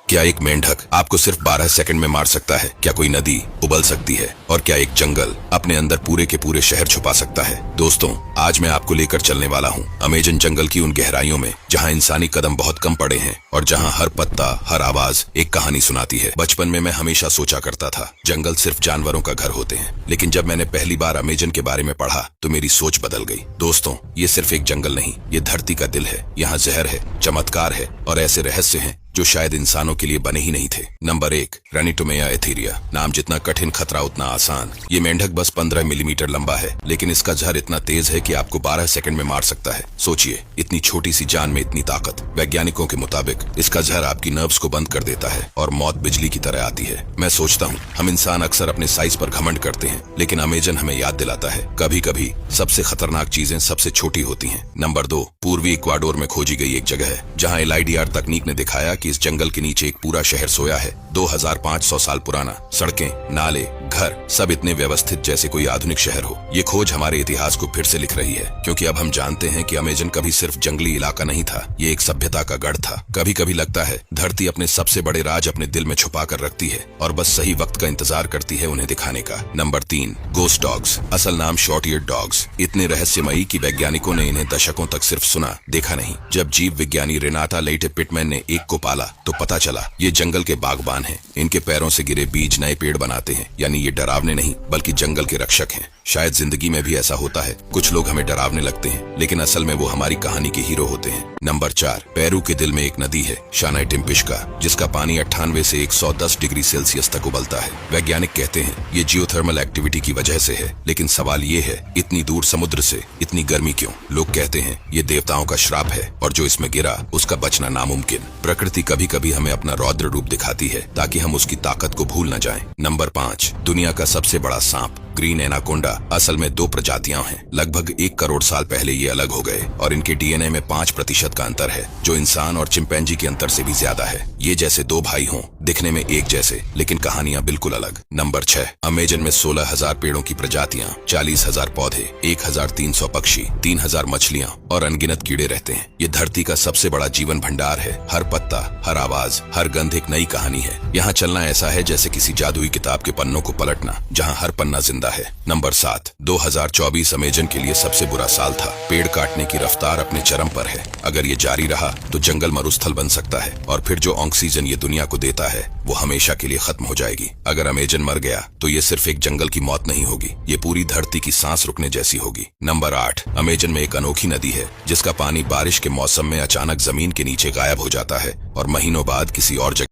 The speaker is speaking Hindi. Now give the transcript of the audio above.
क्या एक मेंढक आपको सिर्फ 12 सेकंड में मार सकता है? क्या कोई नदी उबल सकती है? और क्या एक जंगल अपने अंदर पूरे के पूरे शहर छुपा सकता है? दोस्तों, आज मैं आपको लेकर चलने वाला हूँ अमेजन जंगल की उन गहराइयों में जहाँ इंसानी कदम बहुत कम पड़े हैं और जहाँ हर पत्ता, हर आवाज एक कहानी सुनाती है। बचपन में मैं हमेशा सोचा करता था जंगल सिर्फ जानवरों का घर होते हैं, लेकिन जब मैंने पहली बार अमेजन के बारे में पढ़ा तो मेरी सोच बदल गई। दोस्तों, ये सिर्फ एक जंगल नहीं, ये धरती का दिल है। यहाँ जहर है, चमत्कार है और ऐसे रहस्य हैं जो शायद इंसानों के लिए बने ही नहीं थे। Number 1, रैनिटोमेया Etheria. नाम जितना कठिन, खतरा उतना आसान। ये मेंढक बस 15 मिलीमीटर लंबा है, लेकिन इसका जहर इतना तेज है कि आपको 12 सेकंड में मार सकता है। सोचिए, इतनी छोटी सी जान में इतनी ताकत। वैज्ञानिकों के मुताबिक इसका जहर आपकी नर्व्स को बंद कर देता है और मौत बिजली की तरह आती है। मैं सोचता हूँ हम इंसान अक्सर अपने साइज पर घमंड करते हैं, लेकिन अमेजन हमें याद दिलाता है कभी कभी सबसे खतरनाक चीजें सबसे छोटी होती हैं। नंबर 2, पूर्वी इक्वाडोर में खोजी गई एक जगह है जहाँ LIDR तकनीक ने दिखाया कि इस जंगल के नीचे एक पूरा शहर सोया है। 2500 साल पुराना। सड़कें, नाले, घर सब इतने व्यवस्थित जैसे कोई आधुनिक शहर हो। ये खोज हमारे इतिहास को फिर से लिख रही है, क्योंकि अब हम जानते हैं कि अमेजन कभी सिर्फ जंगली इलाका नहीं था, ये एक सभ्यता का गढ़ था। कभी कभी लगता है धरती अपने सबसे बड़े राज अपने दिल में छुपा कर रखती है और बस सही वक्त का इंतजार करती है उन्हें दिखाने का। Number 3, ghost dogs. असल नाम शॉर्ट ईयर्ड डॉग्स। इतने रहस्यमयी कि वैज्ञानिकों ने इन्हें दशकों तक सिर्फ सुना, देखा नहीं। जब जीव विज्ञानी रेनाटा लेइटे पिटमैन ने एक को पाला तो पता चला ये जंगल के बागबान हैं। इनके पैरों से गिरे बीज नए पेड़ बनाते हैं, यानी ये डरावने नहीं बल्कि जंगल के रक्षक हैं। शायद जिंदगी में भी ऐसा होता है, कुछ लोग हमें डरावने लगते हैं, लेकिन असल में वो हमारी कहानी के हीरो होते हैं। नंबर 4, पेरू के दिल में एक नदी है, शानाई टिम्पिश्का, जिसका पानी 98 से 110 डिग्री सेल्सियस तक उबलता है। वैज्ञानिक कहते हैं ये जियोथर्मल एक्टिविटी की वजह से है, लेकिन सवाल ये है इतनी दूर समुद्र से इतनी गर्मी क्यों? लोग कहते हैं ये देवताओं का श्राप है और जो इसमें गिरा उसका बचना नामुमकिन। प्रकृति कभी कभी हमें अपना रौद्र रूप दिखाती है ताकि हम उसकी ताकत को भूल न जाएं। नंबर 5, दुनिया का सबसे बड़ा सांप, ग्रीन एनाकोंडा। असल में 2 प्रजातियां हैं। लगभग 1 करोड़ साल पहले ये अलग हो गए और इनके DNA में 5% का अंतर है, जो इंसान और चिंपैंजी के अंतर से भी ज्यादा है। ये जैसे 2 भाई हों, दिखने में एक जैसे, लेकिन कहानियां बिल्कुल अलग। नंबर 6, अमेजन में 16,000 पेड़ों की प्रजातियां, 40,000 पौधे, 1,300 पक्षी, 3,000 मछलियां और अनगिनत कीड़े रहते हैं। ये धरती का सबसे बड़ा जीवन भंडार है। हर पत्ता, हर आवाज, हर गंध एक नई कहानी है। यहाँ चलना ऐसा है जैसे किसी जादुई किताब के पन्नों को पलटना, जहाँ हर पन्ना जिंदा है। नंबर 7, 2024 अमेजन के लिए सबसे बुरा साल था। पेड़ काटने की रफ्तार अपने चरम पर है। अगर ये जारी रहा तो जंगल मरुस्थल बन सकता है और फिर जो ऑक्सीजन ये दुनिया को देता है वो हमेशा के लिए खत्म हो जाएगी। अगर अमेजन मर गया तो ये सिर्फ एक जंगल की मौत नहीं होगी, ये पूरी धरती की सांस रुकने जैसी होगी। नंबर 8, अमेजन में एक अनोखी नदी है जिसका पानी बारिश के मौसम में अचानक जमीन के नीचे गायब हो जाता है और महीनों बाद किसी और जगह